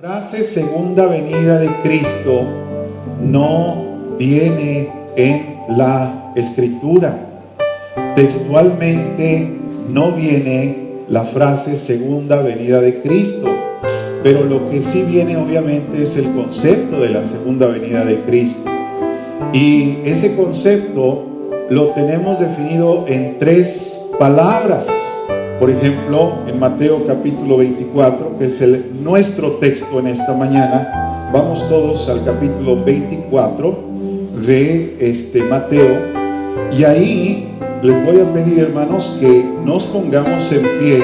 Frase segunda venida de Cristo no viene en la Escritura. Textualmente no viene la frase segunda venida de Cristo, pero lo que sí viene obviamente es el concepto de la segunda venida de Cristo. Y ese concepto lo tenemos definido en 3 palabras. Por ejemplo, en Mateo capítulo 24, que es nuestro texto en esta mañana, vamos todos al capítulo 24 de Mateo, y ahí les voy a pedir, hermanos, que nos pongamos en pie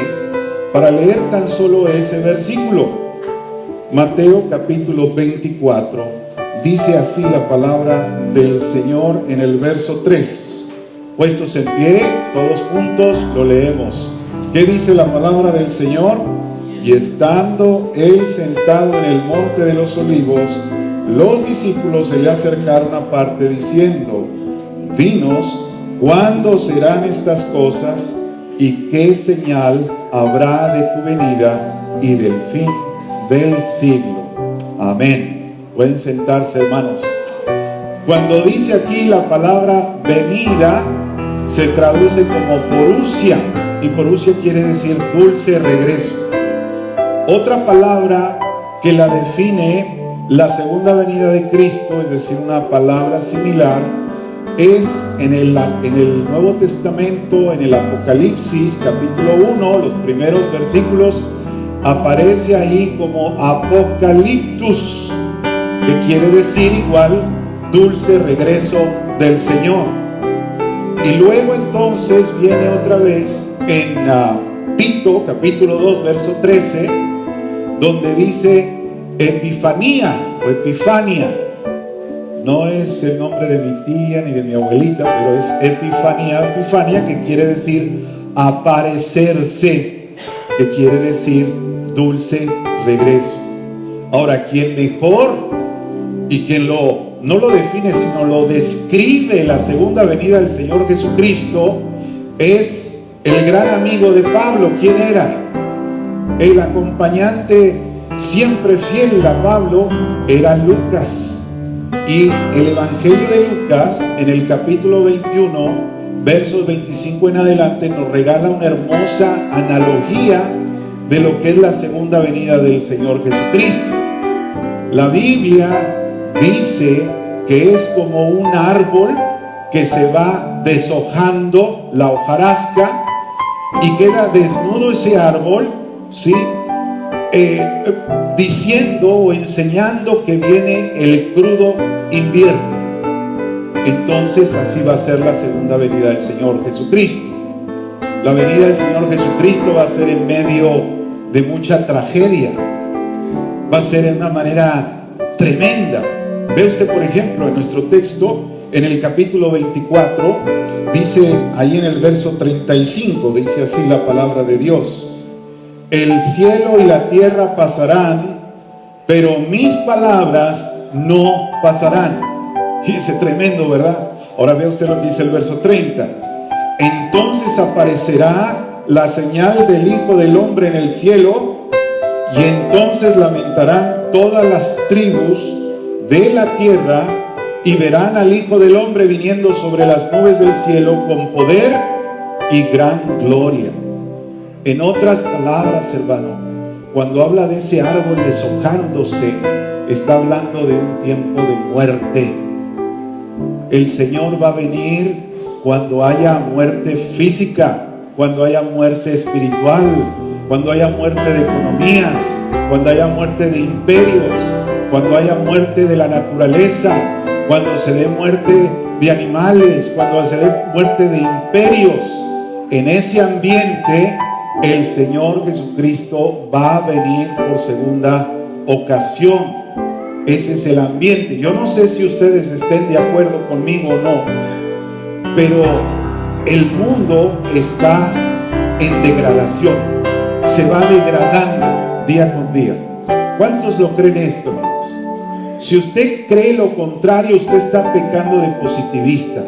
para leer tan solo ese versículo. Mateo capítulo 24, dice así la palabra del Señor en el verso 3. Puestos en pie, todos juntos lo leemos. ¿Qué dice la palabra del Señor? Y estando él sentado en el monte de los olivos, los discípulos se le acercaron aparte diciendo: Dinos, ¿cuándo serán estas cosas? ¿Y qué señal habrá de tu venida y del fin del siglo? Amén. Pueden sentarse, hermanos. Cuando dice aquí la palabra venida, se traduce como parousia, y parousia quiere decir dulce regreso. Otra palabra que la define la segunda venida de Cristo, es decir, una palabra similar, es en el Nuevo Testamento, en el Apocalipsis capítulo 1, los primeros versículos, aparece ahí como apocaliptus, que quiere decir igual dulce regreso del Señor. Y luego entonces viene otra vez en Tito capítulo 2 verso 13, donde dice Epifanía o Epifania. No es el nombre de mi tía ni de mi abuelita, pero es Epifania, que quiere decir aparecerse, que quiere decir dulce regreso. Ahora, quien mejor y quien no lo define, sino lo describe la segunda venida del Señor Jesucristo, es el gran amigo de Pablo. ¿Quién era? El acompañante siempre fiel a Pablo era Lucas. Y el Evangelio de Lucas, en el capítulo 21, versos 25 en adelante, nos regala una hermosa analogía de lo que es la segunda venida del Señor Jesucristo. La Biblia dice que es como un árbol que se va deshojando la hojarasca y queda desnudo ese árbol, ¿sí? Diciendo o enseñando que viene el crudo invierno. Entonces así va a ser la segunda venida del Señor Jesucristo. La venida del Señor Jesucristo va a ser en medio de mucha tragedia, va a ser en una manera tremenda. Ve usted, por ejemplo, en nuestro texto, en el capítulo 24, dice ahí en el verso 35, dice así la palabra de Dios: el cielo y la tierra pasarán, pero mis palabras no pasarán. Fíjese, tremendo, ¿verdad? Ahora vea usted lo que dice el verso 30. Entonces aparecerá la señal del Hijo del Hombre en el cielo, y entonces lamentarán todas las tribus de la tierra, y verán al Hijo del Hombre viniendo sobre las nubes del cielo con poder y gran gloria. En otras palabras, hermano, cuando habla de ese árbol deshojándose, está hablando de un tiempo de muerte. El Señor va a venir cuando haya muerte física, cuando haya muerte espiritual, cuando haya muerte de economías, cuando haya muerte de imperios, cuando haya muerte de la naturaleza, cuando se dé muerte de animales, cuando se dé muerte de imperios. En ese ambiente el Señor Jesucristo va a venir por segunda ocasión. Ese es el ambiente. Yo no sé si ustedes estén de acuerdo conmigo o no, pero el mundo está en degradación, se va degradando día con día. ¿Cuántos lo creen esto, hermanos? Si usted cree lo contrario, usted está pecando de positivista,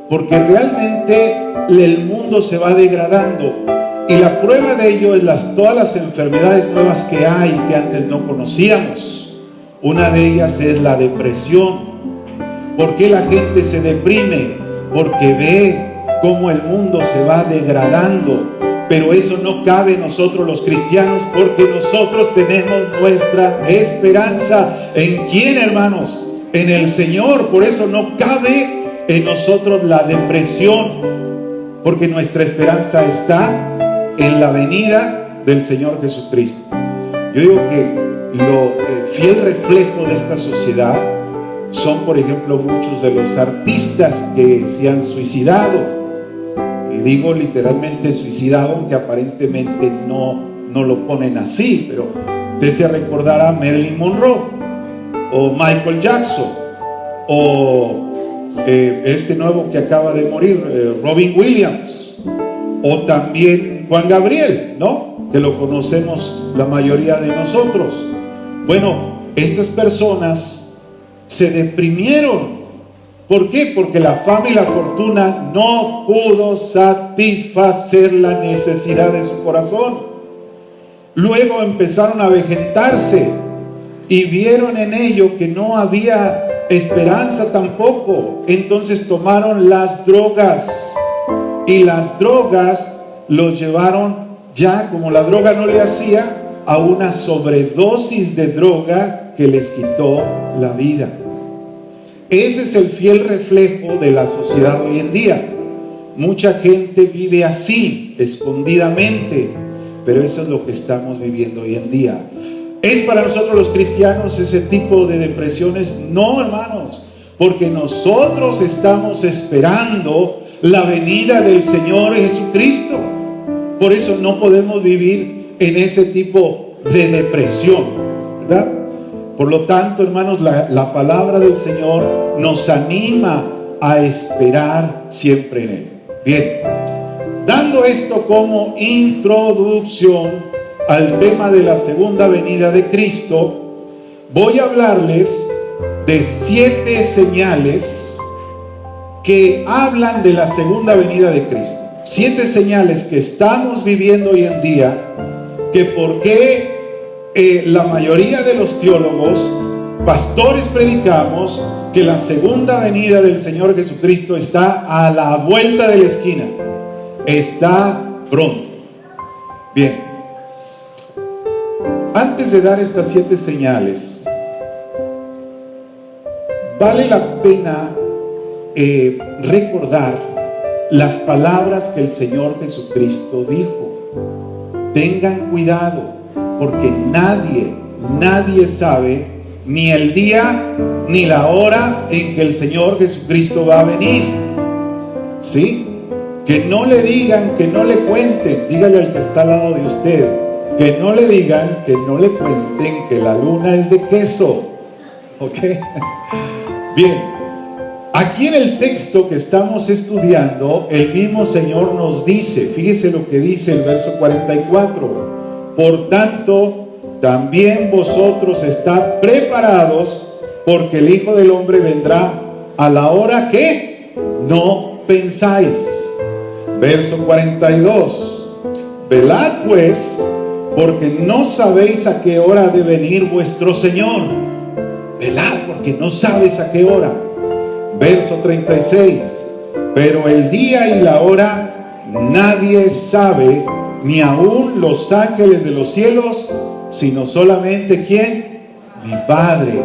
porque realmente el mundo se va degradando. Y la prueba de ello es todas las enfermedades nuevas que hay que antes no conocíamos. Una de ellas es la depresión. ¿Por qué la gente se deprime? Porque ve cómo el mundo se va degradando. Pero eso no cabe en nosotros los cristianos, porque nosotros tenemos nuestra esperanza. ¿En quién, hermanos? En el Señor. Por eso no cabe en nosotros la depresión, porque nuestra esperanza está en la venida del Señor Jesucristo. Yo digo que lo fiel reflejo de esta sociedad son, por ejemplo, muchos de los artistas que se han suicidado. Y digo literalmente suicidado, aunque aparentemente no lo ponen así, pero usted se recordará a Marilyn Monroe, o Michael Jackson, o este nuevo que acaba de morir, Robin Williams, o también Juan Gabriel, ¿no? Que lo conocemos la mayoría de nosotros. Bueno, estas personas se deprimieron. ¿Por qué? Porque la fama y la fortuna no pudo satisfacer la necesidad de su corazón. Luego empezaron a avejentarse y vieron en ello que no había esperanza tampoco. Entonces tomaron las drogas, y las drogas los llevaron, ya como la droga no le hacía, a una sobredosis de droga que les quitó la vida. Ese es el fiel reflejo de la sociedad hoy en día. Mucha gente vive así, escondidamente, pero eso es lo que estamos viviendo hoy en día. ¿Es para nosotros los cristianos ese tipo de depresiones? No, hermanos, porque nosotros estamos esperando la venida del Señor Jesucristo. Por eso no podemos vivir en ese tipo de depresión, ¿verdad? Por lo tanto, hermanos, la palabra del Señor nos anima a esperar siempre en Él. Bien, dando esto como introducción al tema de la segunda venida de Cristo, voy a hablarles de 7 señales que hablan de la segunda venida de Cristo. 7 señales que estamos viviendo hoy en día, que por qué la mayoría de los teólogos, pastores, predicamos que la segunda venida del Señor Jesucristo está a la vuelta de la esquina, está pronto. Bien, antes de dar estas 7 señales, vale la pena recordar las palabras que el Señor Jesucristo dijo. Tengan cuidado, porque nadie sabe ni el día ni la hora en que el Señor Jesucristo va a venir. ¿Sí? Que no le digan, que no le cuenten. Dígale al que está al lado de usted, que no le digan, que no le cuenten que la luna es de queso. ¿Ok? Bien. Aquí en el texto que estamos estudiando, el mismo Señor nos dice, fíjese lo que dice el verso 44. Por tanto, también vosotros estad preparados, porque el Hijo del Hombre vendrá a la hora que no pensáis. Verso 42. Velad pues, porque no sabéis a qué hora ha de venir vuestro Señor. Velad, porque no sabes a qué hora. Verso 36. Pero el día y la hora nadie sabe, ni aun los ángeles de los cielos, sino solamente ¿quién? Mi Padre.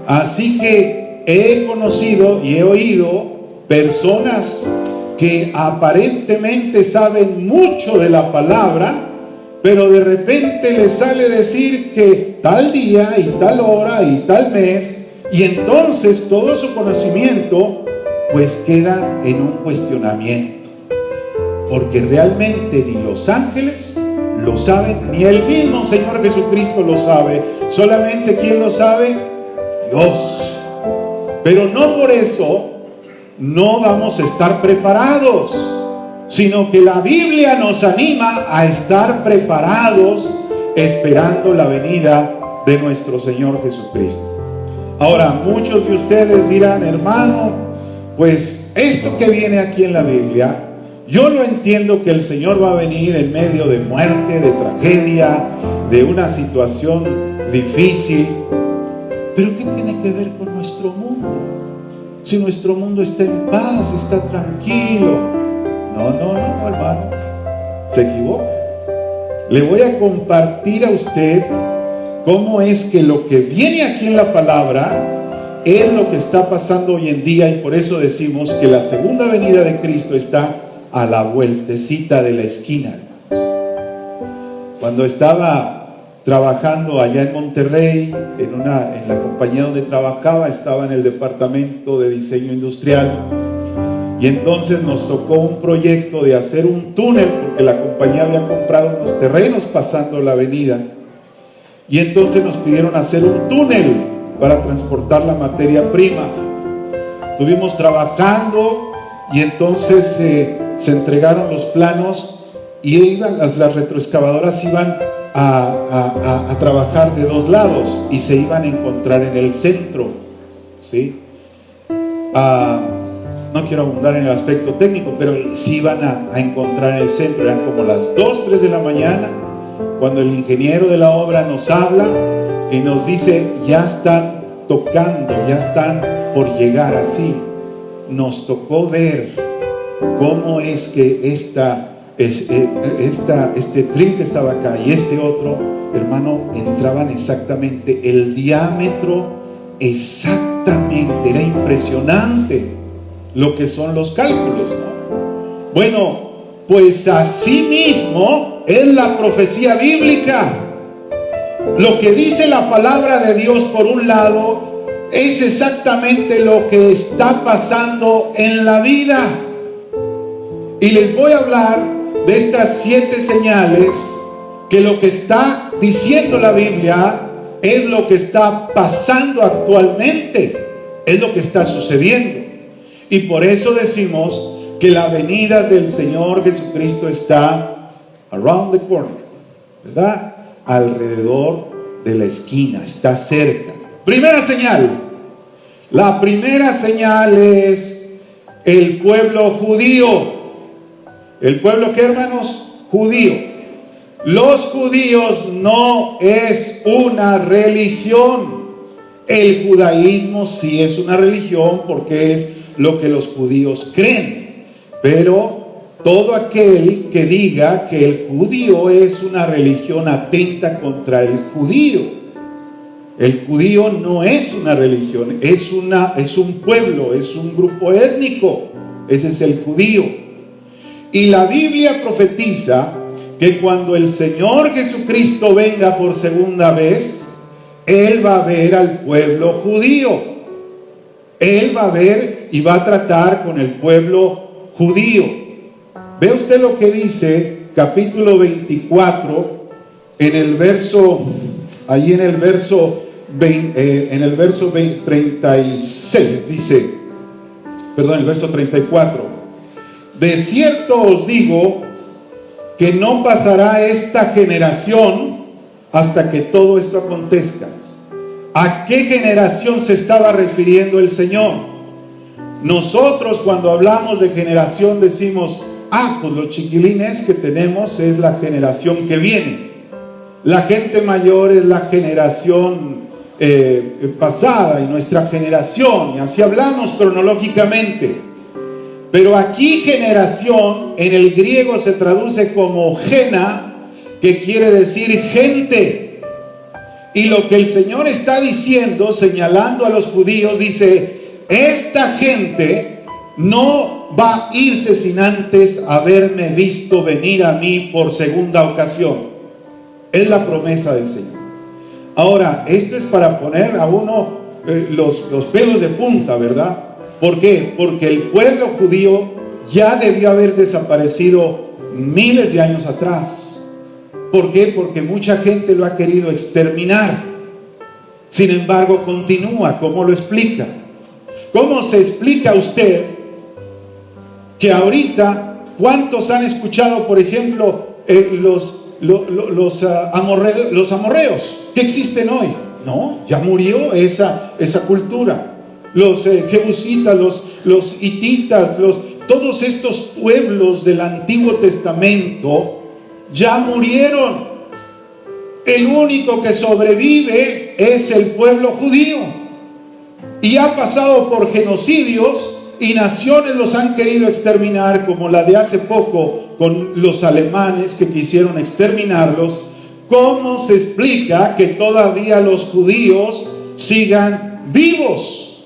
Así que he conocido y he oído personas que aparentemente saben mucho de la palabra, pero de repente les sale decir que tal día y tal hora y tal mes, y entonces todo su conocimiento pues queda en un cuestionamiento, porque realmente ni los ángeles lo saben, ni el mismo Señor Jesucristo lo sabe. Solamente ¿quién lo sabe? Dios. Pero no por eso no vamos a estar preparados, sino que la Biblia nos anima a estar preparados esperando la venida de nuestro Señor Jesucristo. Ahora, muchos de ustedes dirán, hermano, pues esto que viene aquí en la Biblia Yo lo entiendo que el Señor va a venir en medio de muerte, de tragedia, de una situación difícil. Pero ¿qué tiene que ver con nuestro mundo? Si nuestro mundo está en paz, está tranquilo. No, hermano, se equivoca. Le voy a compartir a usted cómo es que lo que viene aquí en la palabra es lo que está pasando hoy en día, y por eso decimos que la segunda venida de Cristo está a la vueltecita de la esquina, hermanos. Cuando estaba trabajando allá en Monterrey, en la compañía donde trabajaba, estaba en el departamento de diseño industrial, y entonces nos tocó un proyecto de hacer un túnel, porque la compañía había comprado unos terrenos pasando la avenida, y entonces nos pidieron hacer un túnel para transportar la materia prima. Estuvimos trabajando, y entonces se entregaron los planos, y las retroexcavadoras iban a trabajar de dos lados y se iban a encontrar en el centro, ¿sí? No quiero abundar en el aspecto técnico, pero sí iban a encontrar en el centro. Eran como las 2, 3 de la mañana cuando el ingeniero de la obra nos habla y nos dice: ya están tocando, ya están por llegar. Así nos tocó ver cómo es que este tril que estaba acá y este otro, hermano, entraban exactamente el diámetro, exactamente. Era impresionante lo que son los cálculos, ¿no? Bueno, pues así mismo es la profecía bíblica. Lo que dice la palabra de Dios, por un lado, es exactamente lo que está pasando en la vida. Y les voy a hablar de estas 7 señales, que lo que está diciendo la Biblia es lo que está pasando actualmente, es lo que está sucediendo. Y por eso decimos que la venida del Señor Jesucristo está around the corner, ¿verdad? Alrededor de la esquina, está cerca. Primera señal. La primera señal es el pueblo judío. ¿El pueblo qué, hermanos? Judío. Los judíos no es una religión. El judaísmo sí es una religión, porque es lo que los judíos creen. Pero todo aquel que diga que el judío es una religión atenta contra el judío. El judío no es una religión, es un pueblo, es un grupo étnico. Ese es el judío. Y la Biblia profetiza que cuando el Señor Jesucristo venga por segunda vez, Él va a ver al pueblo judío. Él va a ver y va a tratar con el pueblo judío. Ve usted lo que dice capítulo 24 en el verso 36 dice, perdón, el verso 34: de cierto os digo que no pasará esta generación hasta que todo esto acontezca. ¿A qué generación se estaba refiriendo el Señor? Nosotros, cuando hablamos de generación, decimos: pues los chiquilines que tenemos es la generación que viene. La gente mayor es la generación pasada, y nuestra generación, y así hablamos cronológicamente. Pero aquí generación en el griego se traduce como gena, que quiere decir gente. Y lo que el Señor está diciendo, señalando a los judíos, dice: esta gente no va a irse sin antes haberme visto venir a mí por segunda ocasión. Es la promesa del Señor. Ahora, esto es para poner a uno los pelos de punta, ¿verdad? ¿Por qué? Porque el pueblo judío ya debió haber desaparecido miles de años atrás. ¿Por qué? Porque mucha gente lo ha querido exterminar. Sin embargo, continúa. ¿Cómo lo explica? ¿Cómo se explica usted que ahorita, cuántos han escuchado, por ejemplo, los amorreos que existen hoy? No, ya murió esa cultura. Los jebusitas, los hititas, todos estos pueblos del Antiguo Testamento ya murieron. El único que sobrevive es el pueblo judío. Y ha pasado por genocidios y naciones los han querido exterminar, como la de hace poco con los alemanes que quisieron exterminarlos. ¿Cómo se explica que todavía los judíos sigan vivos?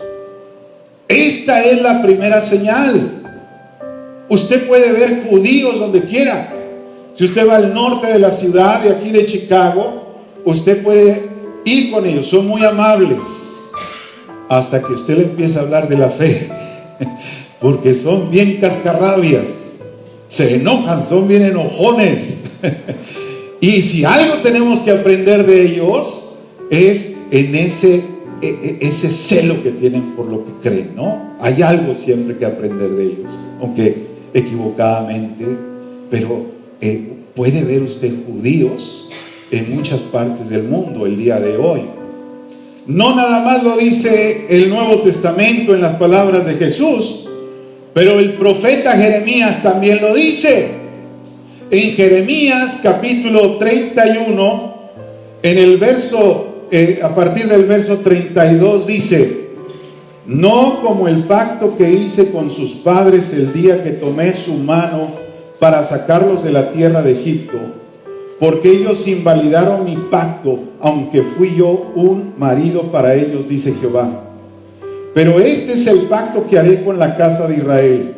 Esta es la primera señal. Usted puede ver judíos donde quiera. Si usted va al norte de la ciudad, de aquí de Chicago, usted puede ir con ellos, son muy amables. Hasta que usted le empieza a hablar de la fe, porque son bien cascarrabias, se enojan, son bien enojones. Y si algo tenemos que aprender de ellos, es en ese celo que tienen por lo que creen, ¿no? Hay algo siempre que aprender de ellos, aunque equivocadamente, pero puede ver usted judíos en muchas partes del mundo el día de hoy. No nada más lo dice el Nuevo Testamento en las palabras de Jesús, pero el profeta Jeremías también lo dice. En Jeremías capítulo 31, en el verso, a partir del verso 32 dice: no como el pacto que hice con sus padres el día que tomé su mano para sacarlos de la tierra de Egipto, porque ellos invalidaron mi pacto, aunque fui yo un marido para ellos, dice Jehová. Pero este es el pacto que haré con la casa de Israel.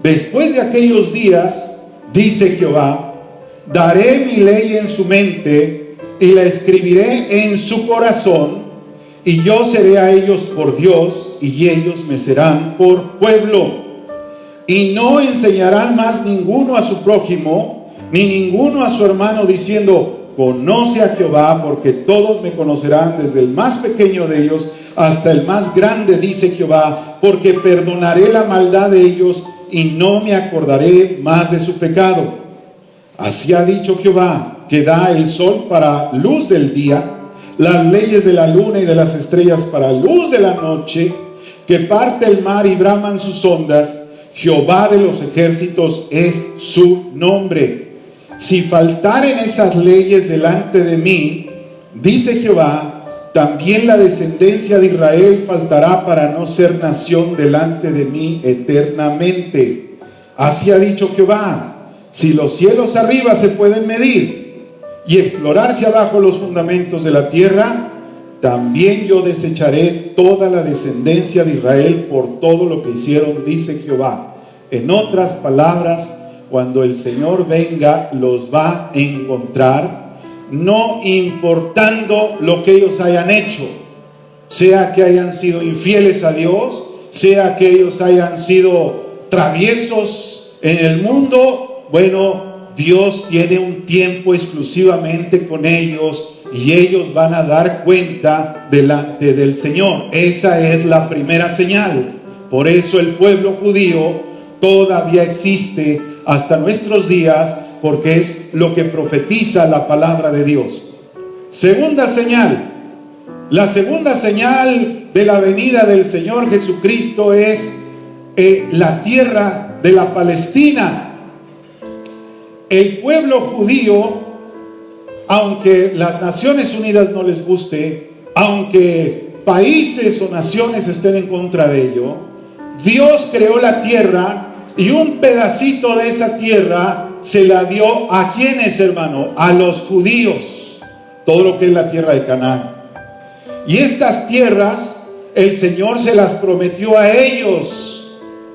Después de aquellos días, dice Jehová, daré mi ley en su mente y la escribiré en su corazón, y yo seré a ellos por Dios, y ellos me serán por pueblo. Y no enseñarán más ninguno a su prójimo, ni ninguno a su hermano, diciendo: conoce a Jehová, porque todos me conocerán, desde el más pequeño de ellos hasta el más grande, dice Jehová, porque perdonaré la maldad de ellos y no me acordaré más de su pecado. Así ha dicho Jehová, que da el sol para luz del día, las leyes de la luna y de las estrellas para luz de la noche, que parte el mar y braman sus ondas. Jehová de los ejércitos es su nombre. Si faltaren esas leyes delante de mí, dice Jehová, también la descendencia de Israel faltará para no ser nación delante de mí eternamente. Así ha dicho Jehová: si los cielos arriba se pueden medir y explorarse abajo los fundamentos de la tierra, también yo desecharé toda la descendencia de Israel por todo lo que hicieron, dice Jehová. En otras palabras, cuando el Señor venga, los va a encontrar, no importando lo que ellos hayan hecho, sea que hayan sido infieles a Dios, sea que ellos hayan sido traviesos en el mundo. Bueno, Dios tiene un tiempo exclusivamente con ellos, y ellos van a dar cuenta delante del Señor. Esa es la primera señal. Por eso el pueblo judío todavía existe hasta nuestros días, porque es lo que profetiza la palabra de Dios. Segunda señal. La segunda señal de la venida del Señor Jesucristo es la tierra de la Palestina. El pueblo judío, aunque las Naciones Unidas no les guste, aunque países o naciones estén en contra de ello, Dios creó la tierra, y un pedacito de esa tierra se la dio ¿a quiénes, hermano? A los judíos. Todo lo que es la tierra de Canaán. Y estas tierras el Señor se las prometió a ellos.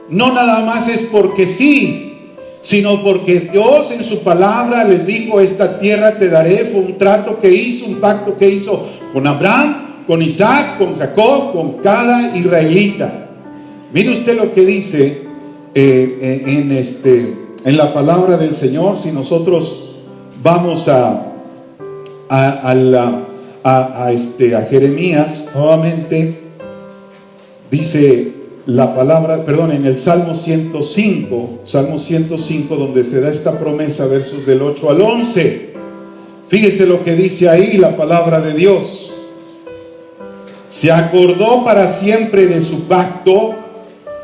No nada más es porque sí, sino porque Dios en su palabra les dijo: esta tierra te daré. Fue un trato que hizo, un pacto que hizo con Abraham, con Isaac, con Jacob, con cada israelita. Mire usted lo que dice en la palabra del Señor. Si nosotros vamos a Jeremías nuevamente, dice la palabra, en el Salmo 105, donde se da esta promesa, versos del 8 al 11. Fíjese lo que dice ahí la palabra de Dios. Se acordó para siempre de su pacto,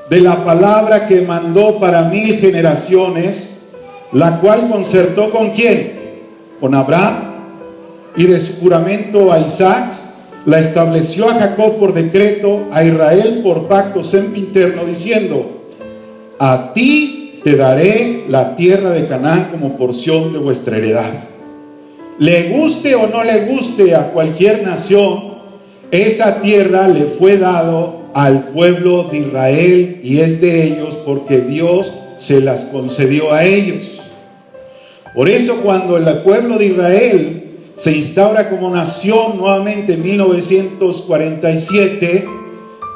de la palabra que mandó para 1000 generaciones, la cual concertó ¿con quién? Con Abraham, y de su juramento a Isaac, la estableció a Jacob por decreto, a Israel por pacto sempiterno, diciendo: a ti te daré la tierra de Canaán como porción de vuestra heredad. Le guste o no le guste a cualquier nación, esa tierra le fue dado al pueblo de Israel, y es de ellos porque Dios se las concedió a ellos. Por eso, cuando el pueblo de Israel se instaura como nación nuevamente en 1947,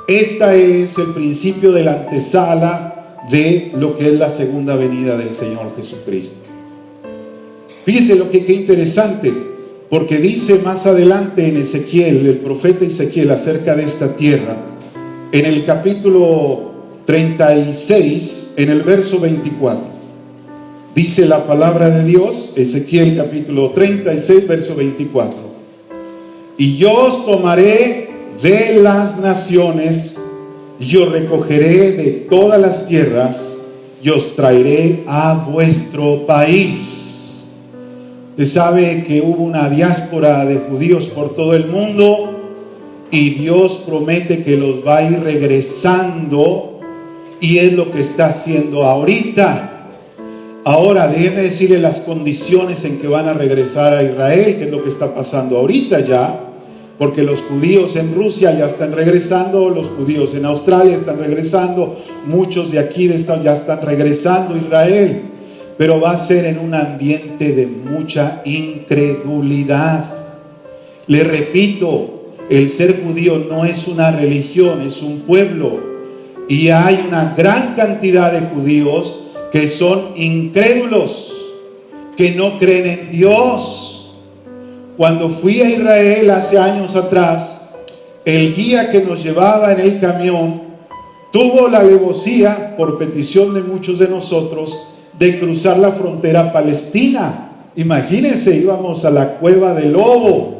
este es el principio de la antesala de lo que es la segunda venida del Señor Jesucristo. Fíjese qué interesante, porque dice más adelante en Ezequiel, el profeta Ezequiel, acerca de esta tierra, en el capítulo 36, en el verso 24. Dice la palabra de Dios, Ezequiel capítulo 36, verso 24: y yo os tomaré de las naciones, y os recogeré de todas las tierras, y os traeré a vuestro país. Usted sabe que hubo una diáspora de judíos por todo el mundo, y Dios promete que los va a ir regresando, y es lo que está haciendo ahorita. Ahora, déjeme decirle las condiciones en que van a regresar a Israel, que es lo que está pasando ahorita ya, porque los judíos en Rusia ya están regresando, los judíos en Australia están regresando, muchos de aquí ya están regresando a Israel, pero va a ser en un ambiente de mucha incredulidad. Le repito, el ser judío no es una religión, es un pueblo, y hay una gran cantidad de judíos que son incrédulos, que no creen en Dios. Cuando fui a Israel hace años atrás, el guía que nos llevaba en el camión tuvo la alevosía, por petición de muchos de nosotros, de cruzar la frontera palestina. Imagínense, íbamos a la Cueva del Lobo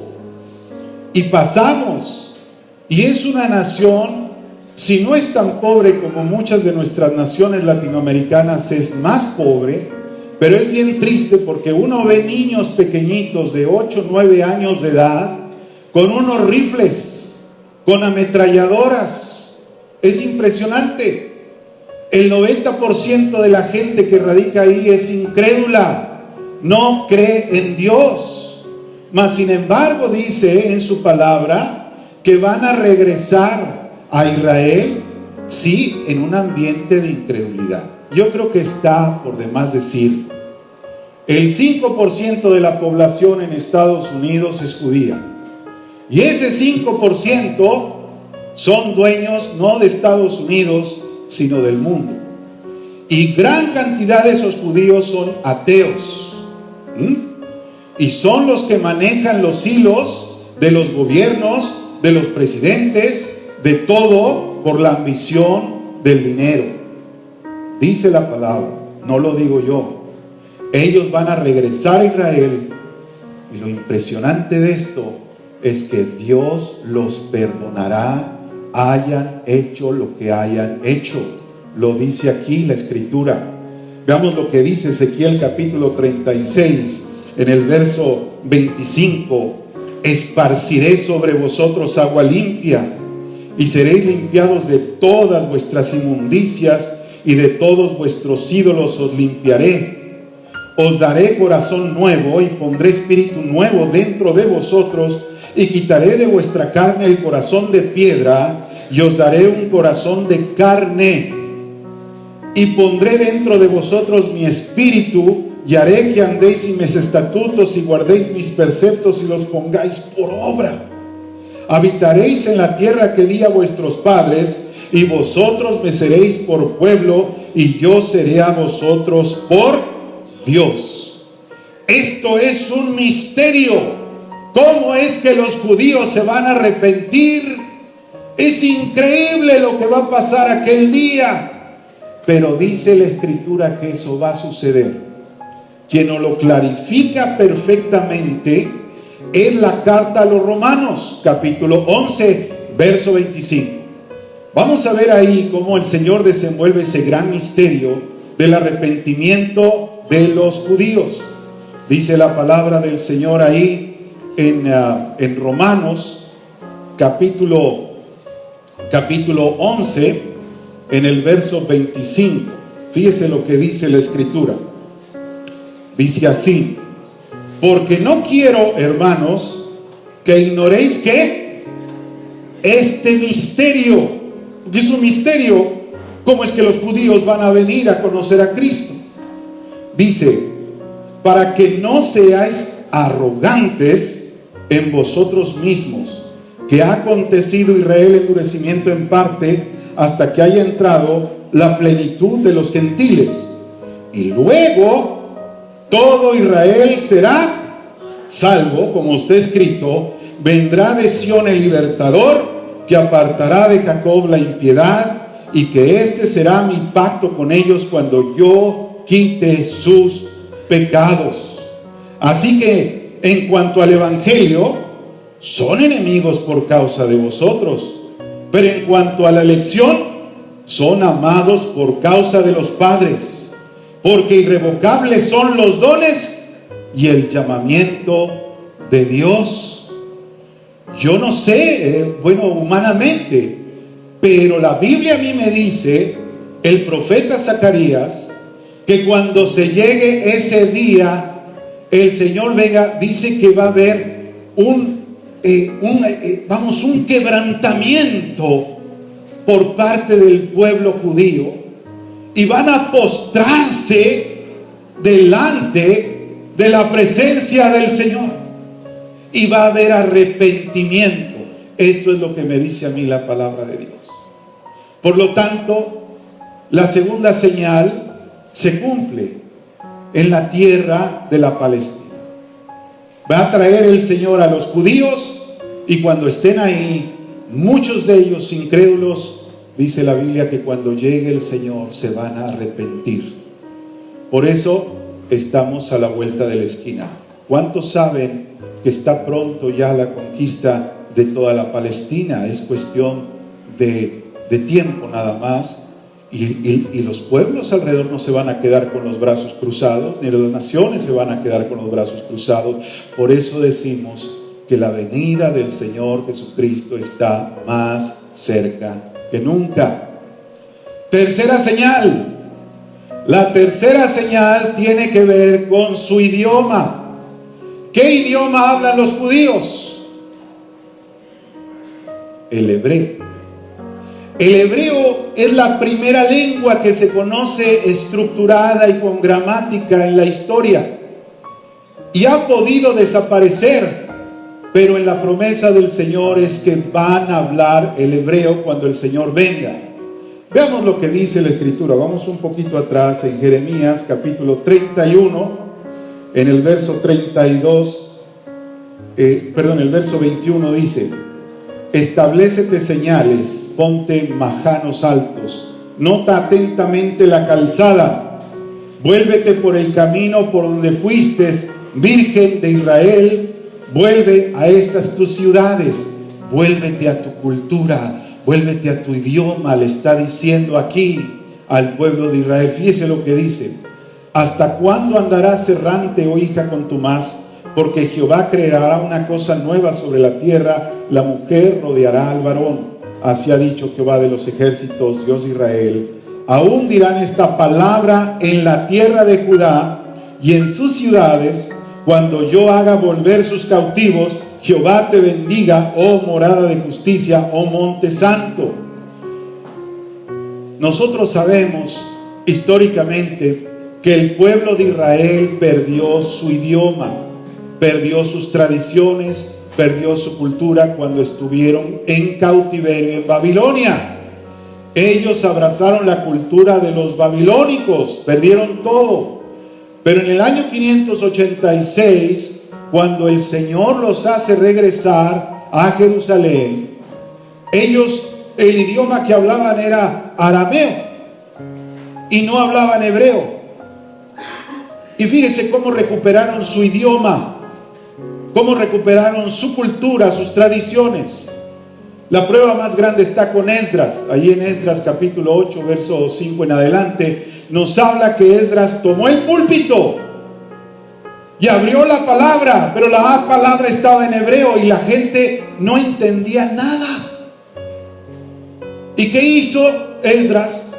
y pasamos, y es una nación, si no es tan pobre como muchas de nuestras naciones latinoamericanas, es más pobre, pero es bien triste porque uno ve niños pequeñitos de 8, 9 años de edad con unos rifles, con ametralladoras. Es impresionante. El 90% de la gente que radica ahí es incrédula, no cree en Dios. Mas sin embargo dice en su palabra que van a regresar a Israel, sí, en un ambiente de incredulidad. Yo creo que está por demás decir, el 5% de la población en Estados Unidos es judía, y ese 5% son dueños no de Estados Unidos, sino del mundo, y gran cantidad de esos judíos son ateos, y son los que manejan los hilos de los gobiernos, de los presidentes, de todo por la ambición del dinero. Dice la palabra, no lo digo yo. Ellos van a regresar a Israel, y lo impresionante de esto es que Dios los perdonará, hayan hecho lo que hayan hecho. Lo dice aquí la escritura. Veamos lo que dice Ezequiel capítulo 36 en el verso 25: esparciré sobre vosotros agua limpia, y seréis limpiados de todas vuestras inmundicias, y de todos vuestros ídolos os limpiaré. Os daré corazón nuevo, y pondré espíritu nuevo dentro de vosotros, y quitaré de vuestra carne el corazón de piedra, y os daré un corazón de carne. Y pondré dentro de vosotros mi espíritu, y haré que andéis en mis estatutos, y guardéis mis preceptos, y los pongáis por obra. Habitaréis en la tierra que di a vuestros padres, y vosotros me seréis por pueblo, y yo seré a vosotros por Dios. Esto es un misterio. ¿Cómo es que los judíos se van a arrepentir? Es increíble lo que va a pasar aquel día, pero dice la escritura que eso va a suceder. Quien nos lo clarifica perfectamente es la carta a los Romanos, capítulo 11, verso 25. Vamos a ver ahí cómo el Señor desenvuelve ese gran misterio del arrepentimiento de los judíos. Dice la palabra del Señor ahí en Romanos capítulo 11, en el verso 25. Fíjese lo que dice la Escritura. Dice así: porque no quiero, hermanos, que ignoréis que este misterio, que es un misterio, cómo es que los judíos van a venir a conocer a Cristo. Dice: para que no seáis arrogantes en vosotros mismos, que ha acontecido Israel endurecimiento en parte, hasta que haya entrado la plenitud de los gentiles, y luego todo Israel será salvo, como está escrito: vendrá de Sión el libertador, que apartará de Jacob la impiedad, y que este será mi pacto con ellos cuando yo quite sus pecados. Así que en cuanto al evangelio, son enemigos por causa de vosotros, pero en cuanto a la elección, son amados por causa de los padres, porque irrevocables son los dones y el llamamiento de Dios. Yo no sé, humanamente, pero la Biblia a mí me dice, el profeta Zacarías, que cuando se llegue ese día, el Señor Vega dice que va a haber un quebrantamiento por parte del pueblo judío, y van a postrarse delante de la presencia del Señor, y va a haber arrepentimiento. Esto es lo que me dice a mí la palabra de Dios. Por lo tanto, la segunda señal se cumple en la tierra de la Palestina. Va a traer el Señor a los judíos, y cuando estén ahí, muchos de ellos incrédulos, dice la Biblia que cuando llegue el Señor se van a arrepentir. Por eso estamos a la vuelta de la esquina. ¿Cuántos saben que está pronto ya la conquista de toda la Palestina? Es cuestión de tiempo nada más. Y los pueblos alrededor no se van a quedar con los brazos cruzados, ni las naciones se van a quedar con los brazos cruzados. Por eso decimos que la venida del Señor Jesucristo está más cerca que nunca. Tercera señal. La tercera señal tiene que ver con su idioma. ¿Qué idioma hablan los judíos? El hebreo. El hebreo es la primera lengua que se conoce estructurada y con gramática en la historia, y ha podido desaparecer, pero en la promesa del Señor es que van a hablar el hebreo cuando el Señor venga. Veamos lo que dice la Escritura. Vamos un poquito atrás en Jeremías capítulo 31, en el verso 21 dice: establécete señales, ponte majanos altos, nota atentamente la calzada, vuélvete por el camino por donde fuiste, Virgen de Israel, vuelve a estas tus ciudades, vuélvete a tu cultura, vuélvete a tu idioma. Le está diciendo aquí al pueblo de Israel. Fíjese lo que dice: ¿hasta cuándo andarás errante, oh hija contumaz? Porque Jehová creará una cosa nueva sobre la tierra, la mujer rodeará al varón. Así ha dicho Jehová de los ejércitos, Dios de Israel. Aún dirán esta palabra en la tierra de Judá y en sus ciudades, cuando yo haga volver sus cautivos. Jehová te bendiga, oh morada de justicia, oh monte santo. Nosotros sabemos históricamente que el pueblo de Israel perdió su idioma, perdió sus tradiciones, perdió su cultura cuando estuvieron en cautiverio en Babilonia. Ellos abrazaron la cultura de los babilónicos, perdieron todo. Pero en el año 586, cuando el Señor los hace regresar a Jerusalén, ellos, el idioma que hablaban era arameo y no hablaban hebreo. Y fíjese cómo recuperaron su idioma, cómo recuperaron su cultura, sus tradiciones. La prueba más grande está con Esdras. Ahí en Esdras capítulo 8, verso 5 en adelante, nos habla que Esdras tomó el púlpito y abrió la palabra, pero la palabra estaba en hebreo y la gente no entendía nada. ¿Y qué hizo Esdras?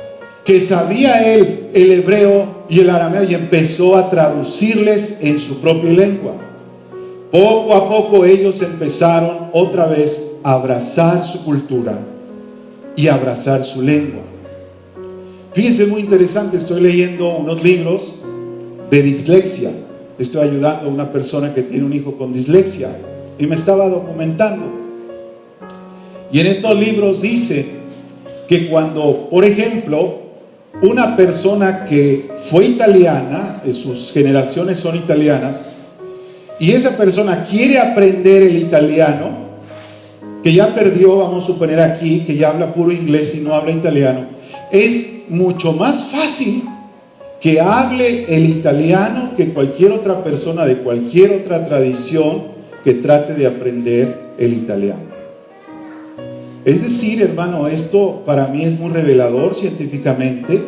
Que sabía él el hebreo y el arameo, y empezó a traducirles en su propia lengua. Poco a poco ellos empezaron otra vez a abrazar su cultura y a abrazar su lengua. Fíjense, muy interesante, estoy leyendo unos libros de dislexia. Estoy ayudando a una persona que tiene un hijo con dislexia y me estaba documentando. Y en estos libros dice que cuando, por ejemplo, una persona que fue italiana, sus generaciones son italianas, y esa persona quiere aprender el italiano, que ya perdió, vamos a suponer aquí, que ya habla puro inglés y no habla italiano, es mucho más fácil que hable el italiano que cualquier otra persona de cualquier otra tradición que trate de aprender el italiano. Es decir, hermano, esto para mí es muy revelador científicamente,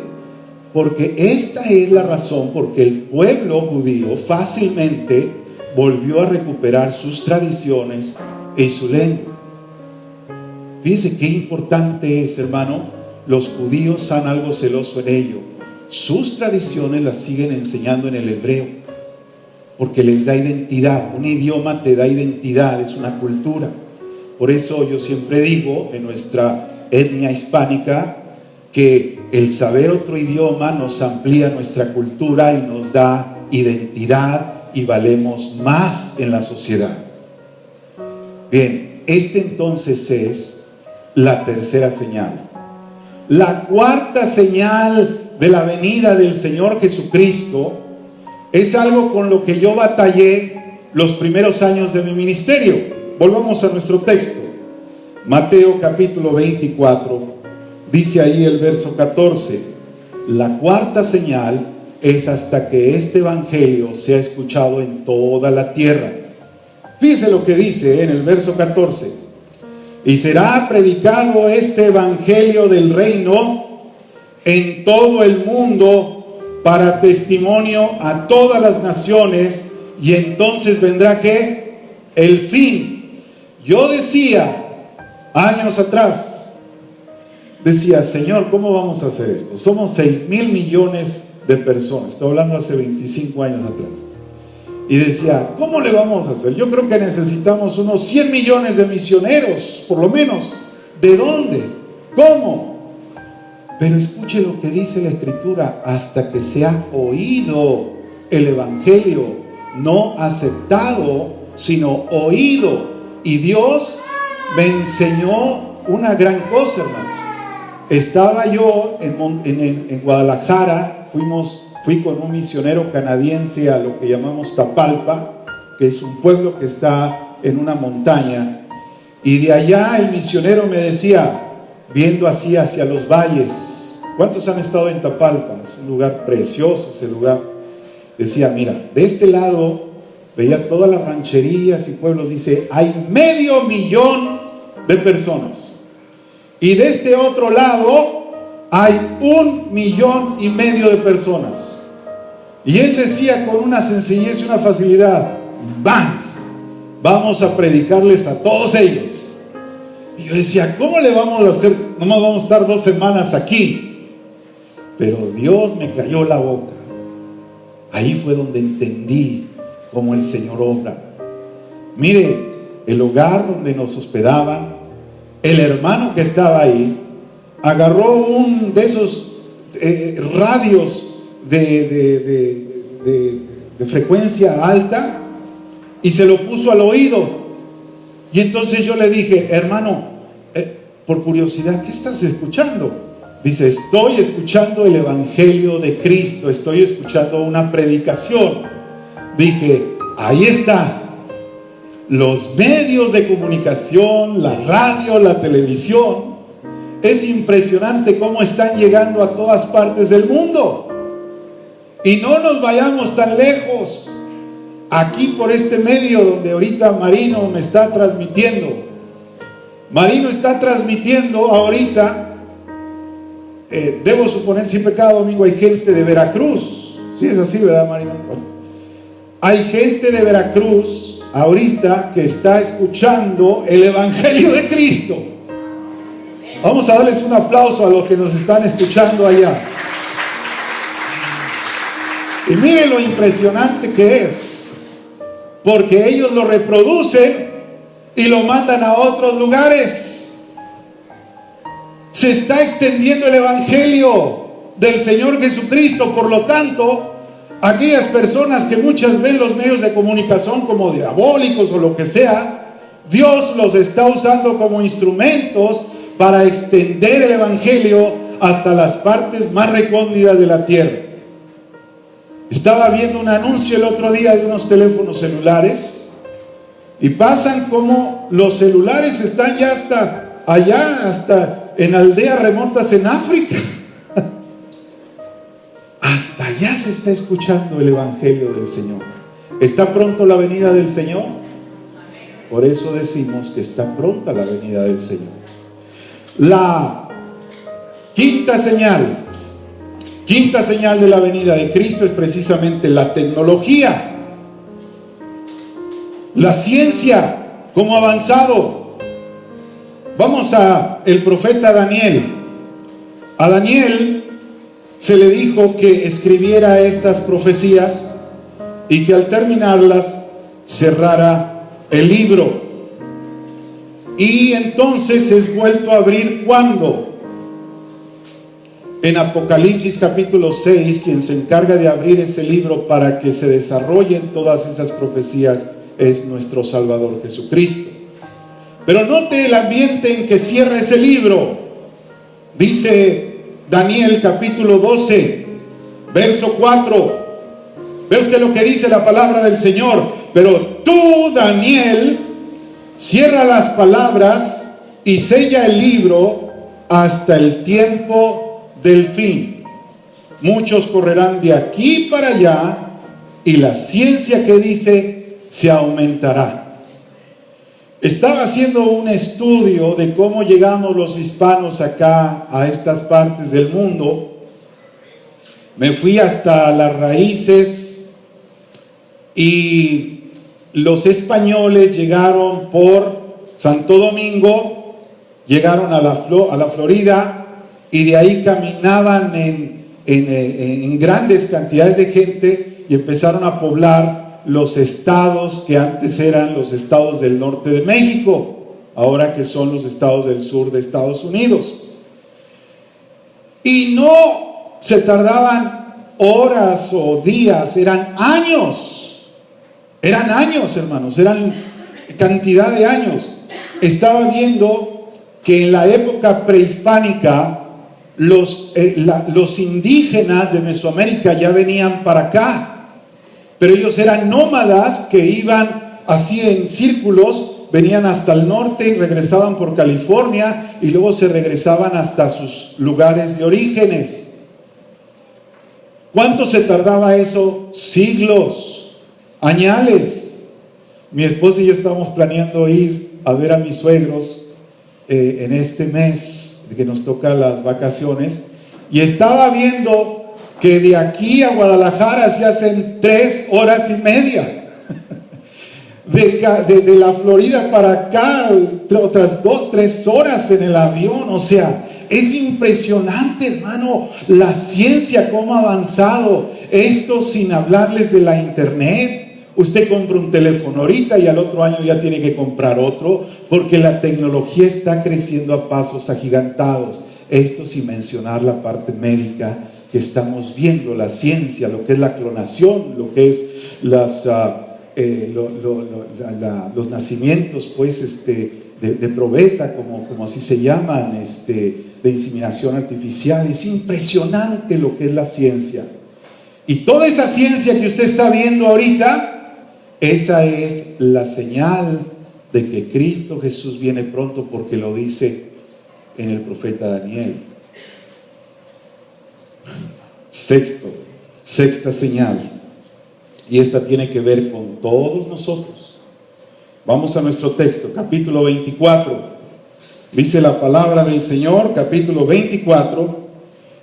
porque esta es la razón por que el pueblo judío fácilmente volvió a recuperar sus tradiciones y su lengua. Fíjense qué importante es, hermano. Los judíos son algo celoso en ello. Sus tradiciones las siguen enseñando en el hebreo, porque les da identidad. Un idioma te da identidad, es una cultura. Por eso yo siempre digo, en nuestra etnia hispánica, que el saber otro idioma nos amplía nuestra cultura y nos da identidad y valemos más en la sociedad. Bien, entonces es la tercera señal. La cuarta señal de la venida del Señor Jesucristo es algo con lo que yo batallé los primeros años de mi ministerio. Volvamos a nuestro texto. Mateo capítulo 24, dice ahí el verso 14: la cuarta señal es hasta que este evangelio sea escuchado en toda la tierra. Fíjese lo que dice en el verso 14: y será predicado este evangelio del reino en todo el mundo para testimonio a todas las naciones, y entonces vendrá ¿qué? El fin. Yo decía años atrás, decía, Señor, ¿cómo vamos a hacer esto? Somos 6,000 millones de personas. Estoy hablando hace 25 años atrás. Y decía, ¿cómo le vamos a hacer? Yo creo que necesitamos unos 100 millones de misioneros, por lo menos. ¿De dónde? ¿Cómo? Pero escuche lo que dice la Escritura: hasta que se ha oído el evangelio, no aceptado, sino oído. Y Dios me enseñó una gran cosa, hermanos. Estaba yo en Guadalajara, fui con un misionero canadiense a lo que llamamos Tapalpa, que es un pueblo que está en una montaña, y de allá el misionero me decía, viendo así hacia los valles, ¿cuántos han estado en Tapalpa? Es un lugar precioso ese lugar. Decía, mira, de este lado veía todas las rancherías y pueblos, dice, hay 500,000 de personas, y de este otro lado hay 1,5 millones de personas. Y él decía con una sencillez y una facilidad, ¡bam! Vamos a predicarles a todos ellos. Y yo decía, ¿cómo le vamos a hacer? Nomás vamos a estar 2 semanas aquí. Pero Dios me cayó la boca. Ahí fue donde entendí cómo el Señor obra. Mire, el hogar donde nos hospedaban, el hermano que estaba ahí, agarró un de esos radios de frecuencia alta y se lo puso al oído. Y entonces yo le dije, hermano, por curiosidad, ¿qué estás escuchando? Dice, estoy escuchando el evangelio de Cristo, estoy escuchando una predicación. Dije, ahí está. Los medios de comunicación, la radio, la televisión, es impresionante cómo están llegando a todas partes del mundo. Y no nos vayamos tan lejos. Aquí por este medio donde ahorita Marino me está transmitiendo, Marino está transmitiendo ahorita, debo suponer sin pecado, amigo, hay gente de Veracruz. Sí es así, ¿verdad, Marino? Bueno, hay gente de Veracruz ahorita que está escuchando el Evangelio de Cristo. Vamos a darles un aplauso a los que nos están escuchando allá. Y miren lo impresionante que es, porque ellos lo reproducen y lo mandan a otros lugares. Se está extendiendo el Evangelio del Señor Jesucristo. Por lo tanto, aquellas personas que muchas ven los medios de comunicación como diabólicos o lo que sea, Dios los está usando como instrumentos para extender el Evangelio hasta las partes más recónditas de la tierra. Estaba viendo un anuncio el otro día de unos teléfonos celulares y pasan como los celulares están ya hasta allá, hasta en aldeas remotas en África. Hasta allá se está escuchando el Evangelio del Señor. ¿Está pronto la venida del Señor? Por eso decimos que está pronta la venida del Señor. La quinta señal de la venida de Cristo es precisamente la tecnología, la ciencia, cómo ha avanzado. Vamos a el profeta Daniel. A Daniel se le dijo que escribiera estas profecías y que al terminarlas cerrara el libro. Y entonces es vuelto a abrir, ¿cuándo? En Apocalipsis capítulo 6, quien se encarga de abrir ese libro para que se desarrollen todas esas profecías es nuestro Salvador Jesucristo. Pero note el ambiente en que cierra ese libro. Dice Daniel capítulo 12, verso 4. Ve usted lo que dice la palabra del Señor. Pero tú, Daniel, cierra las palabras y sella el libro hasta el tiempo del fin. Muchos correrán de aquí para allá y la ciencia que dice se aumentará. Estaba haciendo un estudio de cómo llegamos los hispanos acá a estas partes del mundo. Me fui hasta las raíces y los españoles llegaron por Santo Domingo, llegaron a la Florida y de ahí caminaban en grandes cantidades de gente y empezaron a poblar los estados que antes eran los estados del norte de México, ahora que son los estados del sur de Estados Unidos. Y no se tardaban horas o días, eran años, hermanos, eran cantidad de años. Estaba viendo que en la época prehispánica los indígenas de Mesoamérica ya venían para acá. Pero ellos eran nómadas que iban así en círculos, venían hasta el norte y regresaban por California y luego se regresaban hasta sus lugares de orígenes. ¿Cuánto se tardaba eso? Siglos, añales. Mi esposa y yo estábamos planeando ir a ver a mis suegros en este mes que nos toca las vacaciones y estaba viendo que de aquí a Guadalajara se hacen 3 horas y media. De la Florida para acá, otras 2-3 horas en el avión. O sea, es impresionante, hermano, la ciencia, cómo ha avanzado. Esto sin hablarles de la internet. Usted compra un teléfono ahorita y al otro año ya tiene que comprar otro, porque la tecnología está creciendo a pasos agigantados. Esto sin mencionar la parte médica que estamos viendo, la ciencia, lo que es la clonación, lo que es los nacimientos pues de probeta, como así se llaman, de inseminación artificial. Es impresionante lo que es la ciencia. Y toda esa ciencia que usted está viendo ahorita, esa es la señal de que Cristo Jesús viene pronto, porque lo dice en el profeta Daniel. Sexta señal, y esta tiene que ver con todos nosotros. Vamos a nuestro texto, capítulo 24. Dice la palabra del Señor, capítulo 24,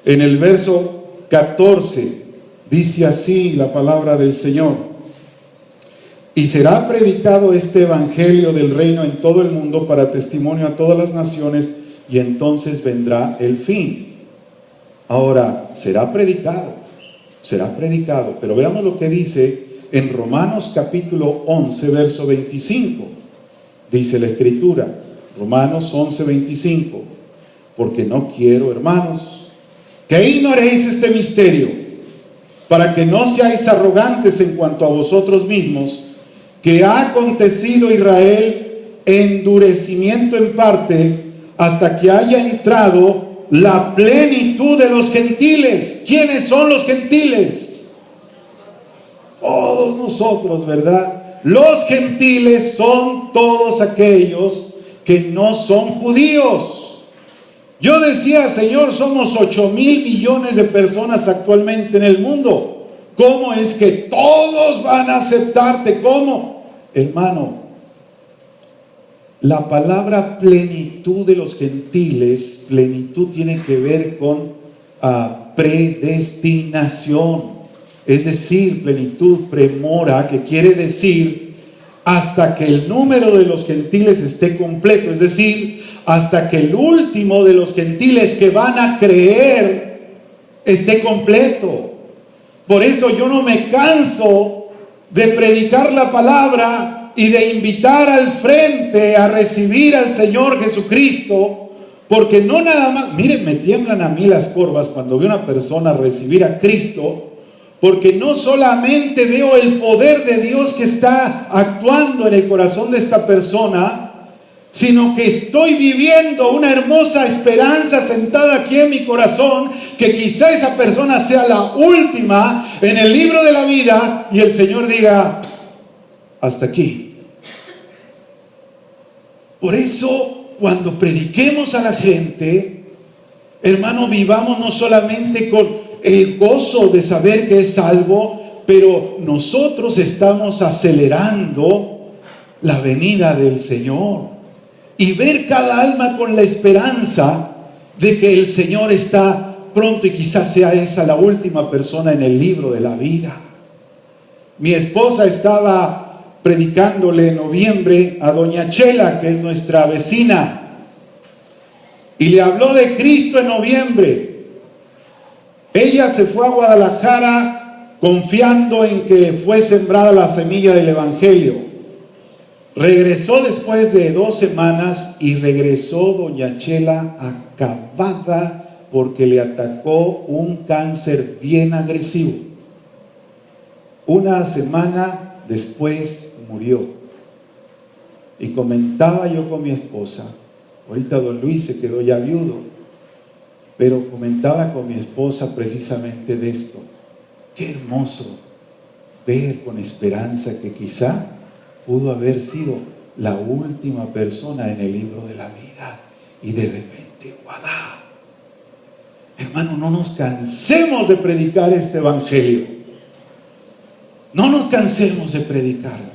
en el verso 14, dice así la palabra del Señor: y será predicado este evangelio del reino en todo el mundo para testimonio a todas las naciones, y entonces vendrá el fin. Ahora, será predicado, pero veamos lo que dice en Romanos capítulo 11, verso 25. Dice la Escritura, Romanos 11, 25: porque no quiero, hermanos, que ignoréis este misterio, para que no seáis arrogantes en cuanto a vosotros mismos, que ha acontecido Israel endurecimiento en parte, hasta que haya entrado la plenitud de los gentiles. ¿Quiénes son los gentiles? Todos nosotros, ¿verdad? Los gentiles son todos aquellos que no son judíos. Yo decía, Señor, somos 8,000 millones de personas actualmente en el mundo. ¿Cómo es que todos van a aceptarte? ¿Cómo? Hermano, la palabra plenitud de los gentiles, plenitud tiene que ver con predestinación. Es decir, plenitud, premora, que quiere decir hasta que el número de los gentiles esté completo. Es decir, hasta que el último de los gentiles que van a creer esté completo. Por eso yo no me canso de predicar la palabra y de invitar al frente a recibir al Señor Jesucristo, porque no nada más, miren, me tiemblan a mí las corvas cuando veo a una persona recibir a Cristo, porque no solamente veo el poder de Dios que está actuando en el corazón de esta persona, sino que estoy viviendo una hermosa esperanza sentada aquí en mi corazón, que quizá esa persona sea la última en el libro de la vida y el Señor diga: hasta aquí. Por eso, cuando prediquemos a la gente, hermano, vivamos no solamente con el gozo de saber que es salvo, pero nosotros estamos acelerando la venida del Señor. Y ver cada alma con la esperanza de que el Señor está pronto y quizás sea esa la última persona en el libro de la vida. Mi esposa estaba predicándole en noviembre a doña Chela, que es nuestra vecina, y le habló de Cristo en noviembre. Ella se fue a Guadalajara confiando en que fue sembrada la semilla del Evangelio. Regresó después de 2 semanas y regresó doña Chela acabada porque le atacó un cáncer bien agresivo. 1 semana después murió. Y comentaba yo con mi esposa, ahorita don Luis se quedó ya viudo, pero comentaba con mi esposa precisamente de esto. Qué hermoso ver con esperanza que quizá pudo haber sido la última persona en el libro de la vida, y de repente, ¡voilà! Hermano, no nos cansemos de predicar este evangelio. No nos cansemos de predicarlo.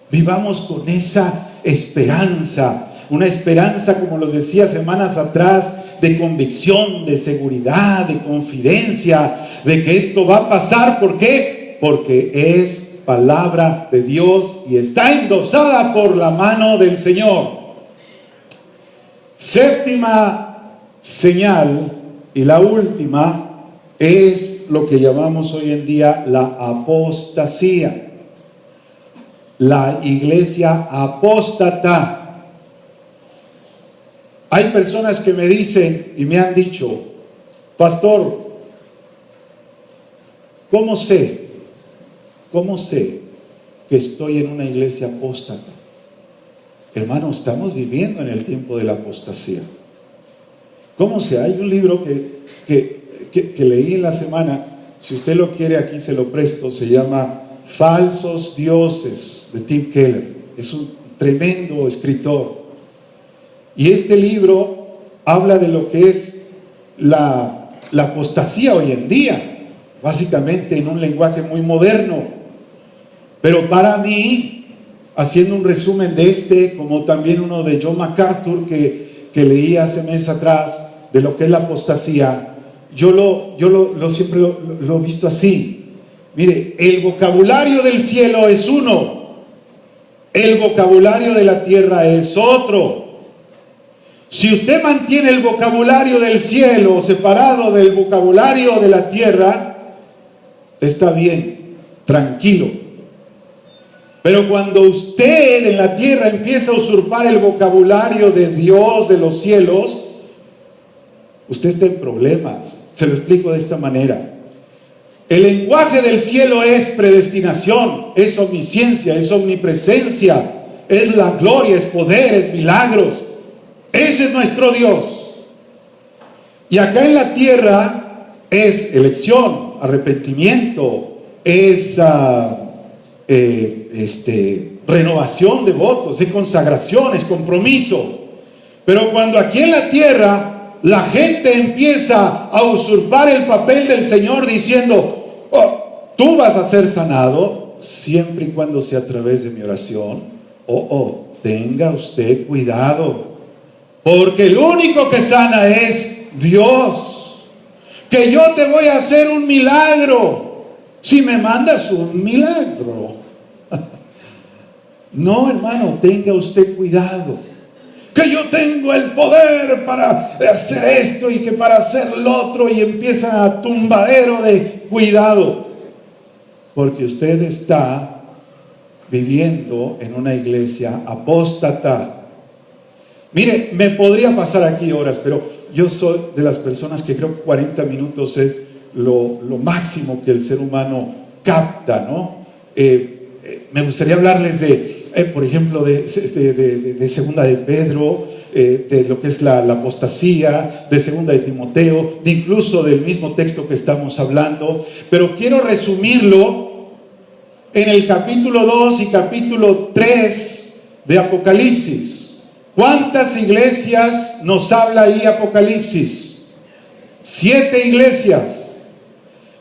Vivamos con esa esperanza, una esperanza, como los decía semanas atrás, de convicción, de seguridad, de confidencia, de que esto va a pasar. ¿Por qué? Porque es palabra de Dios y está endosada por la mano del Señor. Séptima señal y la última es lo que llamamos hoy en día la apostasía. La iglesia apóstata. Hay personas que me dicen y me han dicho: pastor, ¿cómo sé que estoy en una iglesia apóstata? Hermano, estamos viviendo en el tiempo de la apostasía. ¿Cómo sé? Hay un libro que leí en la semana, si usted lo quiere aquí se lo presto, se llama Falsos Dioses, de Tim Keller. Es un tremendo escritor. Y este libro habla de lo que es la apostasía hoy en día, básicamente en un lenguaje muy moderno. Pero para mí, haciendo un resumen de como también uno de John MacArthur, que que leí hace meses atrás de lo que es la apostasía, yo siempre lo he visto así. Mire, el vocabulario del cielo es uno, el vocabulario de la tierra es otro. Si usted mantiene el vocabulario del cielo separado del vocabulario de la tierra, está bien, tranquilo. Pero cuando usted en la tierra empieza a usurpar el vocabulario de Dios, de los cielos, usted está en problemas. Se lo explico de esta manera. El lenguaje del cielo es predestinación, es omnisciencia, es omnipresencia, es la gloria, es poder, es milagros. Ese es nuestro Dios. Y acá en la tierra es elección, arrepentimiento, es renovación de votos, es consagración, es compromiso. Pero cuando aquí en la tierra la gente empieza a usurpar el papel del Señor diciendo, oh, tú vas a ser sanado siempre y cuando sea a través de mi oración. Tenga usted cuidado, porque el único que sana es Dios. Que yo te voy a hacer un milagro si me mandas un milagro. No, hermano, tenga usted cuidado. Que yo tengo el poder para hacer esto y que para hacer lo otro, y empieza a tumbadero de cuidado, porque usted está viviendo en una iglesia apóstata. Mire, me podría pasar aquí horas, pero yo soy de las personas que creo que 40 minutos es lo máximo que el ser humano capta, ¿no? Me gustaría hablarles por ejemplo, de segunda de Pedro, de lo que es la apostasía, de segunda de Timoteo, de incluso del mismo texto que estamos hablando, pero quiero resumirlo en el capítulo 2 y capítulo 3 de Apocalipsis. ¿Cuántas iglesias nos habla ahí Apocalipsis? 7 iglesias.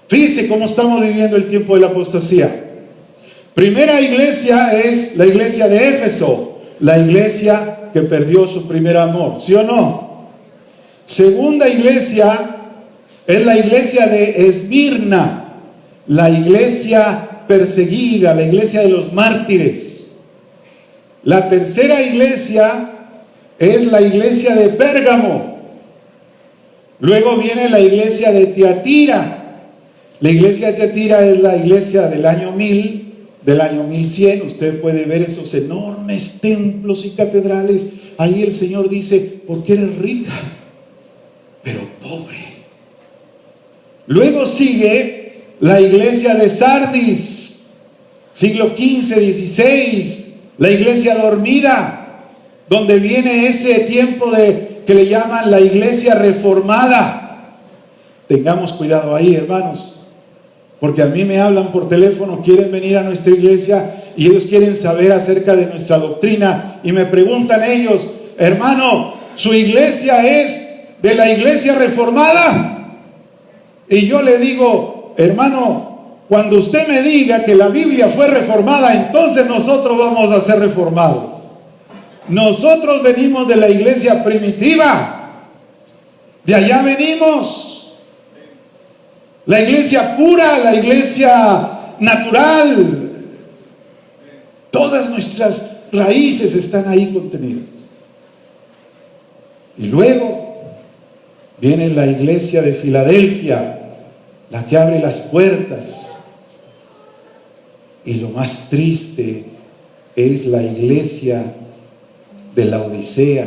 Fíjense cómo estamos viviendo el tiempo de la apostasía. Primera iglesia es la iglesia de Éfeso, la iglesia que perdió su primer amor, ¿sí o no? Segunda iglesia es la iglesia de Esmirna, la iglesia perseguida, la iglesia de los mártires. La tercera iglesia es la iglesia de Pérgamo. Luego viene la iglesia de Tiatira. La iglesia de Tiatira es la iglesia del año 1000. Del año 1100, usted puede ver esos enormes templos y catedrales. Ahí el Señor dice, porque eres rica, pero pobre. Luego sigue la iglesia de Sardis, siglo XV, XVI, la iglesia dormida, donde viene ese tiempo que le llaman la iglesia reformada. Tengamos cuidado ahí, hermanos. Porque a mí me hablan por teléfono, quieren venir a nuestra iglesia y ellos quieren saber acerca de nuestra doctrina. Y me preguntan ellos, hermano, ¿su iglesia es de la iglesia reformada? Y yo le digo, hermano, cuando usted me diga que la Biblia fue reformada, entonces nosotros vamos a ser reformados. Nosotros venimos de la iglesia primitiva. De allá venimos. La iglesia pura, la iglesia natural, todas nuestras raíces están ahí contenidas. Y luego viene la iglesia de Filadelfia, la que abre las puertas. Y lo más triste es la iglesia de la Odisea,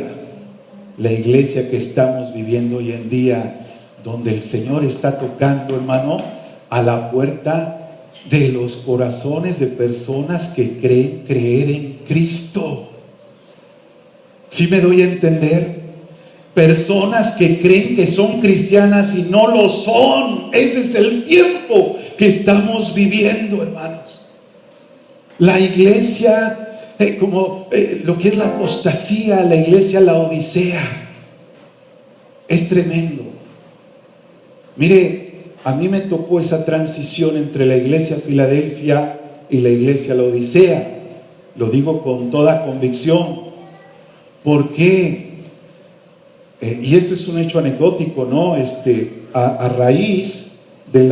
la iglesia que estamos viviendo hoy en día, donde el Señor está tocando, hermano, a la puerta de los corazones de personas que creen creer en Cristo. ¿Sí me doy a entender? Personas que creen que son cristianas y no lo son. Ese es el tiempo que estamos viviendo, hermanos. La iglesia, lo que es la apostasía, la iglesia, la Odisea, es tremendo. Mire, a mí me tocó esa transición entre la iglesia Filadelfia y la iglesia La Odisea. Lo digo con toda convicción. ¿Por qué? y esto es un hecho anecdótico, ¿no? A raíz de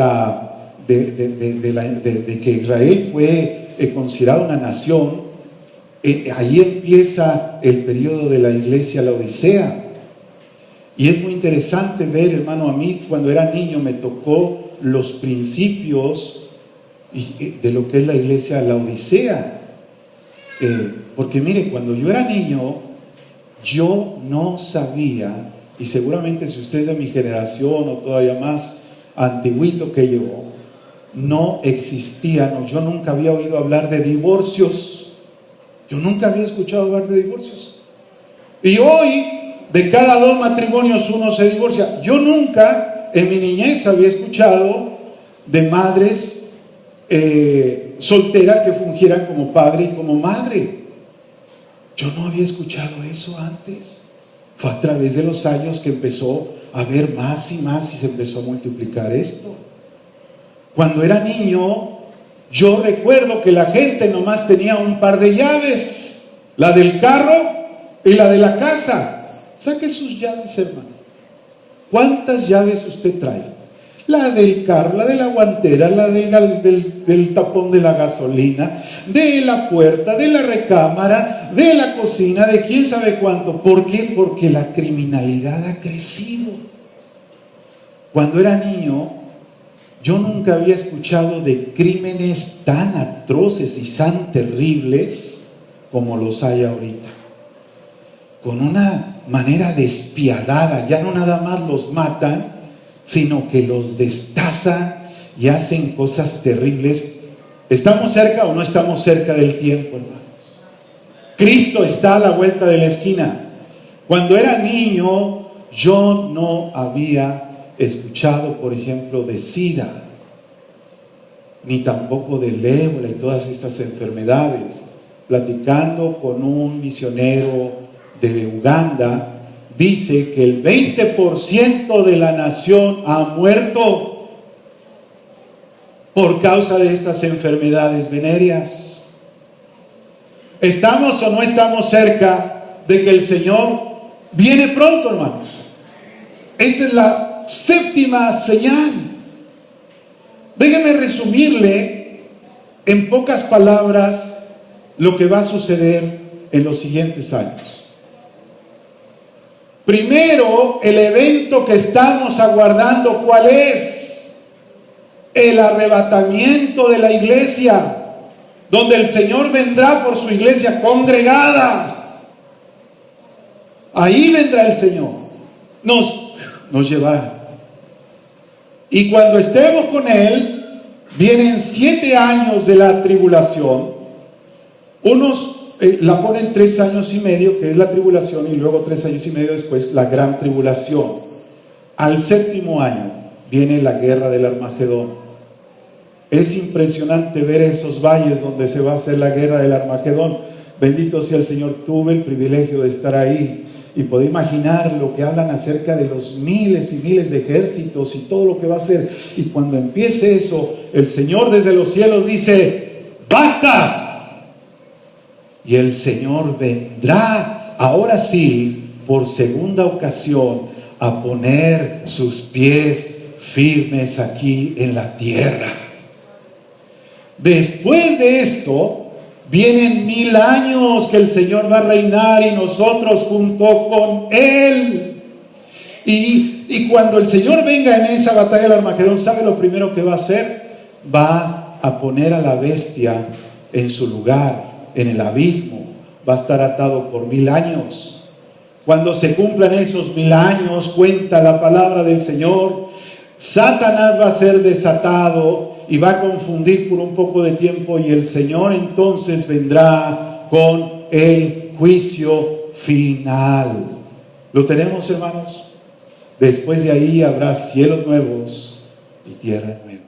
que Israel fue considerado una nación, ahí empieza el periodo de la iglesia Laodicea. Y es muy interesante ver, hermano, a mí cuando era niño me tocó los principios de lo que es la iglesia Laodicea. Porque mire, cuando yo era niño, yo no sabía, y seguramente si usted es de mi generación o todavía más antiguito que yo, no existían, yo nunca había oído hablar de divorcios. Yo nunca había escuchado hablar de divorcios. Y hoy, de cada 2 matrimonios, uno se divorcia. Yo nunca, en mi niñez, había escuchado de madres solteras que fungieran como padre y como madre. Yo no había escuchado eso antes. Fue a través de los años que empezó a haber más y más y se empezó a multiplicar esto. Cuando era niño, yo recuerdo que la gente nomás tenía un par de llaves, la del carro y la de la casa. Saque sus llaves, hermano. ¿Cuántas llaves usted trae? La del carro, la de la guantera, la del tapón de la gasolina, de la puerta, de la recámara, de la cocina, de quién sabe cuánto. ¿Por qué? Porque la criminalidad ha crecido. Cuando era niño, yo nunca había escuchado de crímenes tan atroces y tan terribles como los hay ahorita. Con una manera despiadada, ya no nada más los matan, sino que los destazan y hacen cosas terribles. ¿Estamos cerca o no estamos cerca del tiempo, hermanos? Cristo está a la vuelta de la esquina. Cuando era niño, yo no había escuchado, por ejemplo, de SIDA, ni tampoco del ébola y todas estas enfermedades. Platicando con un misionero de Uganda, dice que el 20% de la nación ha muerto por causa de estas enfermedades venéreas. ¿Estamos o no estamos cerca de que el Señor viene pronto, hermanos? Esta es la 7ª señal. Déjeme resumirle en pocas palabras lo que va a suceder en los siguientes años. Primero, el evento que estamos aguardando, ¿cuál es? El arrebatamiento de la iglesia, donde el Señor vendrá por su iglesia congregada. Ahí vendrá el Señor, nos llevará. Y cuando estemos con Él, vienen 7 años de la tribulación. Unos la ponen 3 años y medio, que es la tribulación, y luego 3 años y medio después la gran tribulación. Al 7º año viene la guerra del Armagedón. Es impresionante ver esos valles donde se va a hacer la guerra del Armagedón. Bendito sea el Señor, tuve el privilegio de estar ahí y puedo imaginar lo que hablan acerca de los miles y miles de ejércitos y todo lo que va a hacer. Y cuando empiece eso, el Señor desde los cielos dice: ¡basta! Y el Señor vendrá, ahora sí, por segunda ocasión, a poner sus pies firmes aquí en la tierra. Después de esto, vienen 1000 años que el Señor va a reinar y nosotros junto con Él. Y cuando el Señor venga en esa batalla del Armagedón, ¿sabe lo primero que va a hacer? Va a poner a la bestia en su lugar, en el abismo. Va a estar atado por 1000 años. Cuando se cumplan esos 1000 años, cuenta la palabra del Señor, Satanás va a ser desatado y va a confundir por un poco de tiempo, y el Señor entonces vendrá con el juicio final. ¿Lo tenemos, hermanos? Después de ahí habrá cielos nuevos y tierra nueva.